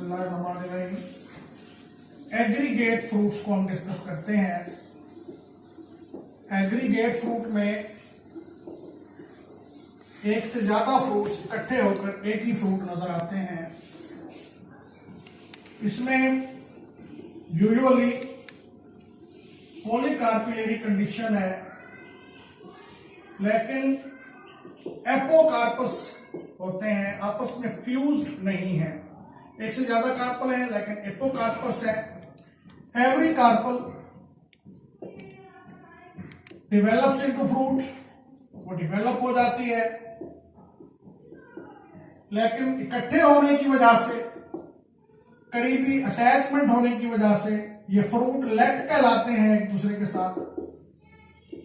बिस्मिल्लाहिर्रहमानिर्रहीम। Aggregate fruits को हम डिस्कस करते हैं। एग्रीगेट फ्रूट में एक से ज्यादा फ्रूट्स इकट्ठे होकर एक ही फ्रूट नजर आते हैं। इसमें यूजुअली पॉलीकार्पियरी कंडीशन है, लेकिन एपोकार्पस होते हैं, आपस में फ्यूज्ड नहीं है। एक से ज्यादा कार्पल है लेकिन एपोकार्पस है। Every carpel develops into fruit, वो डिवेलप हो जाती है, लेकिन इकट्ठे होने की वजह से, करीबी अटैचमेंट होने की वजह से ये फ्रूट लेट कहलाते हैं एक दूसरे के साथ।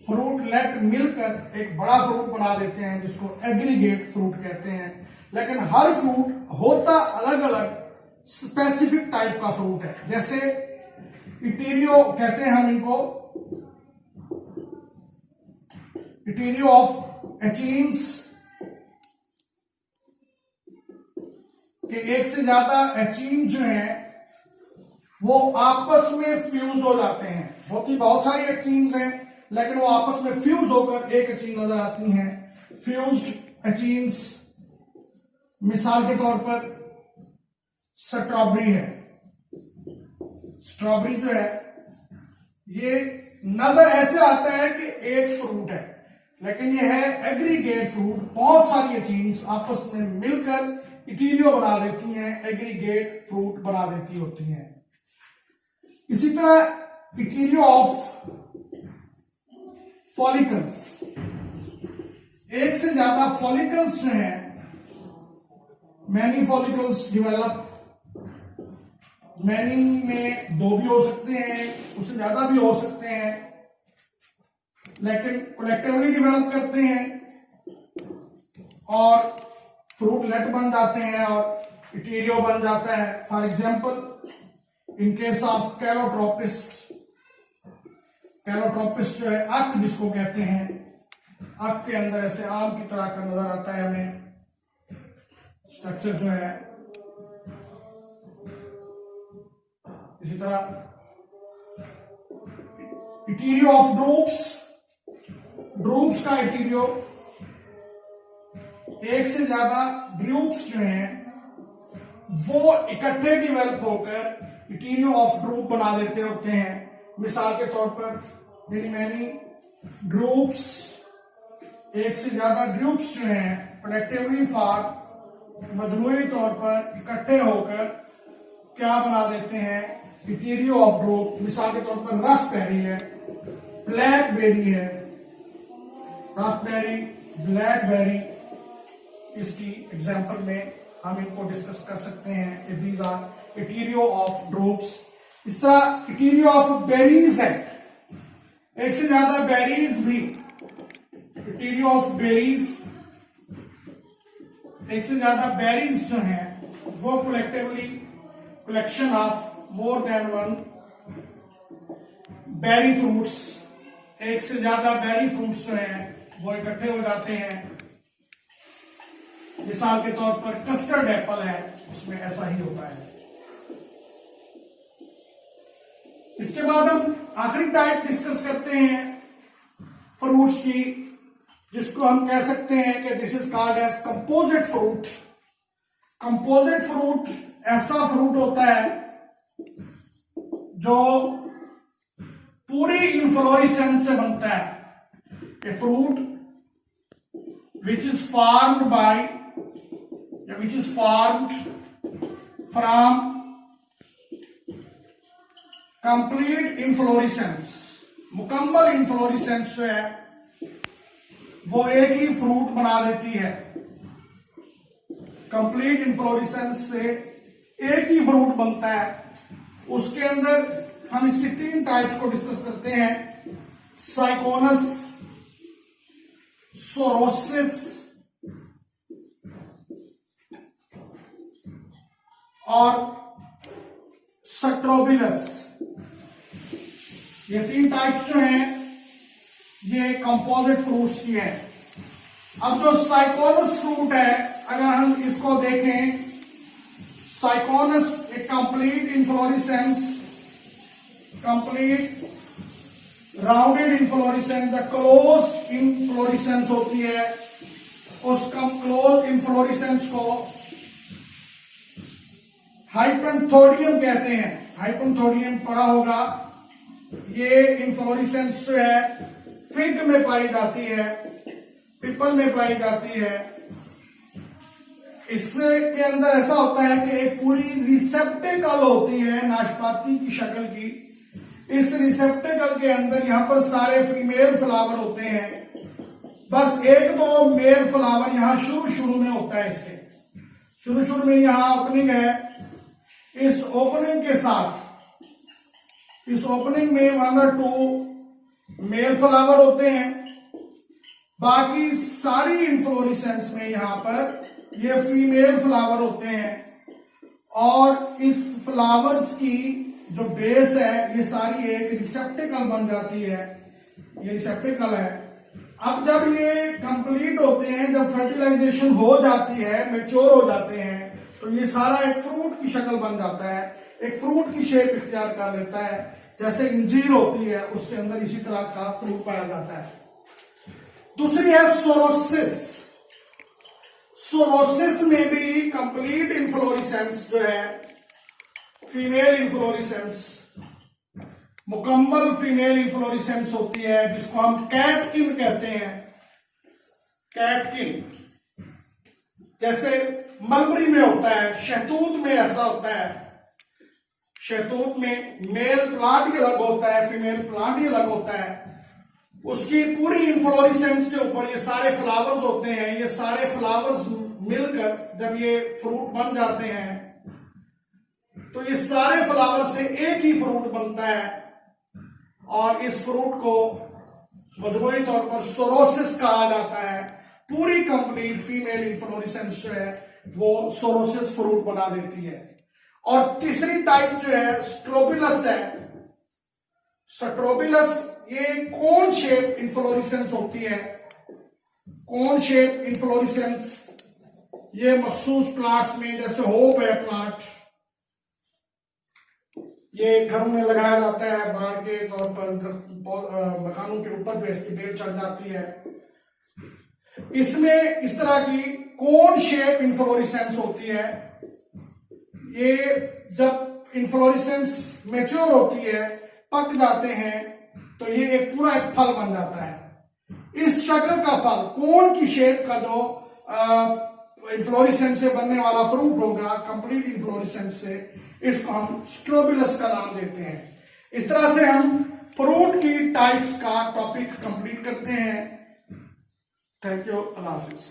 फ्रूट लेट मिलकर एक बड़ा फ्रूट बना देते हैं, जिसको एग्रीगेट फ्रूट कहते हैं। लेकिन हर फ्रूट होता अलग अलग स्पेसिफिक टाइप का फ्रूट है। जैसे इटीरियो कहते हैं हम इनको, इटीरियो ऑफ एचीन्स, के एक से ज्यादा एचीन जो है वो आपस में फ्यूज हो जाते हैं। बहुत सारी एचीन्स हैं, लेकिन वो आपस में फ्यूज होकर एक एचीन नजर आती हैं, फ्यूज्ड एचीन्स। मिसाल के तौर पर स्ट्रॉबेरी है। स्ट्रॉबेरी जो है ये नजर ऐसे आता है कि एक फ्रूट है, लेकिन ये है एग्रीगेट फ्रूट। बहुत सारी एचीन्स आपस में मिलकर इटीरियो बना देती हैं, एग्रीगेट फ्रूट बना देती होती हैं। इसी तरह इटीरियो ऑफ फॉलिकल्स, एक से ज्यादा फॉलिकल्स जो हैं, मैनी फॉलिकल्स डिवेलप, मैनी में दो भी हो सकते हैं, उससे ज्यादा भी हो सकते हैं, लेकिन कलेक्टिवली डिवेलप करते हैं और फ्रूट लेट बन जाते हैं और इटीरियो बन जाता है। For example in case of Calotropis, Calotropis जो है अक जिसको कहते हैं, अक के अंदर ऐसे आम की तरह का नजर आता है हमें स्ट्रक्चर जो है। इसी तरह इटीरियो ऑफ ड्रूप्स, ड्रूप्स का इटीरियो, एक से ज्यादा ड्रूप्स जो हैं वो इकट्ठे डिवेलप होकर इटीरियो ऑफ ड्रूप बना देते होते हैं। मिसाल के तौर पर मैनी ड्रूप्स, एक से ज्यादा ड्रूप्स जो हैं कलेक्टिवली फॉर, मजमूई तौर पर इकट्ठे होकर क्या बना देते हैं, इटीरियो ऑफ ड्रूप। मिसाल के तौर पर रास्पबेरी है, ब्लैकबेरी है, रास्पबेरी, ब्लैकबेरी, इसकी एग्जाम्पल में हम इनको डिस्कस कर सकते हैं। These are etaerio of drupes. इस तरह इटीरियो ऑफ बेरीज है, एक से ज्यादा बेरीज भी, इटीरियो ऑफ बेरीज, एक से ज्यादा बेरीज जो हैं वो collectively, collection of more than one berry fruits, एक से ज्यादा बेरी फ्रूट्स जो हैं वो इकट्ठे हो जाते हैं। मिसाल के तौर पर कस्टर्ड एप्पल है, उसमें ऐसा ही होता है। इसके बाद हम आखिरी टाइप डिस्कस करते हैं फ्रूट्स की, जिसको हम कह सकते हैं कि this is called as composite fruit. Composite fruit ऐसा फ्रूट होता है जो पूरी इन्फ्लोरेसेंस से बनता है। A fruit which is formed by, which is formed from complete inflorescence। मुकम्मल इन्फ्लोरेसेंस जो है वो एक ही फ्रूट बना देती है। कंप्लीट इन्फ्लोरेसेंस से एक ही फ्रूट बनता है। उसके अंदर हम इसके तीन टाइप्स को डिस्कस करते हैं, साइकोनस, सोरोसिस और स्ट्रोबिलस। ये तीन टाइप्स जो हैं ये कंपोजिट फ्रूट्स की है। अब जो साइकोनस फ्रूट है, अगर हम इसको देखें, साइकोनस एक complete inflorescence, complete rounded inflorescence, the closed inflorescence होती है, उस क्लोज इन्फ्लोरेसेंस को हाइपेंथोडियम कहते हैं। हाइपेंथोडियम पढ़ा होगा। ये इन्फ्लोरेसेंस जो है फिग में पाई जाती है, पीपल में पाई जाती है। इसके अंदर ऐसा होता है कि एक पूरी रिसेप्टेकल होती है नाशपाती की शक्ल की। इस रिसेप्टेकल के अंदर यहां पर सारे फीमेल फ्लावर होते हैं। बस एक दो मेल फ्लावर यहां शुरू में होता है। इसके शुरू में यहां ओपनिंग है। इस ओपनिंग के साथ, इस ओपनिंग में 1 और 2 मेल फ्लावर होते हैं। बाकी सारी इन्फ्लोरेसेंस में यहां पर ये फीमेल फ्लावर होते हैं। और इस फ्लावर्स की जो बेस है ये सारी एक रिसेप्टेकल बन जाती है। ये रिसेप्टेकल है। अब जब ये कंप्लीट होते हैं, जब फर्टिलाइजेशन हो जाती है, मैच्योर हो जाते हैं, तो ये सारा एक फ्रूट की शक्ल बन जाता है, एक फ्रूट की शेप इख्तियार कर लेता है। जैसे इंजीर होती है, उसके अंदर इसी तरह का फ्रूट पाया जाता है। दूसरी है सोरोसिस। सोरोसिस में भी कंप्लीट इन्फ्लोरेसेंस जो है, फीमेल इन्फ्लोरेसेंस, मुकम्मल फीमेल इन्फ्लोरेसेंस होती है, जिसको हम कैटकिन कहते हैं। कैटकिन जैसे मलबरी में होता है, शहतूत में ऐसा होता है। शहतूत में मेल प्लांट ही अलग होता है, फीमेल प्लांट ही अलग होता है। उसकी पूरी इन्फ्लोरेसेंस के ऊपर ये सारे फ्लावर्स होते हैं। ये सारे फ्लावर्स मिलकर जब ये फ्रूट बन जाते हैं, तो ये सारे फ्लावर से एक ही फ्रूट बनता है। और इस फ्रूट को मजमूई तौर पर सोरोसिस कहा जाता है। पूरी कंप्लीट फीमेल इन्फ्लोरेसेंस जो है वो सोरोसिस फ्रूट बना देती है। और तीसरी टाइप जो है स्ट्रोबिलस है। स्ट्रोबिलस ये कोन शेप इन्फ्लोरेसेंस होती है। कोन शेप इन्फ्लोरेसेंस ये मखसूस प्लांट्स में, जैसे होप है प्लांट, ये घरों में लगाया जाता है बाढ़ के तौर पर, मकानों के ऊपर पे इसकी बेल चढ़ जाती है। इसमें इस तरह की कोन शेप इन्फ्लोरेसेंस होती है। ये जब इन्फ्लोरेसेंस मैच्योर होती है, पक जाते हैं, तो ये एक पूरा एक फल बन जाता है। इस शक्ल का फल, कोन की शेप का जो इन्फ्लोरेसेंस से बनने वाला फ्रूट होगा, कंप्लीट इन्फ्लोरेसेंस से, इसको हम स्ट्रोबिलस का नाम देते हैं। इस तरह से हम फ्रूट की टाइप्स का टॉपिक कंप्लीट करते हैं। Thank you. Allah Hafiz.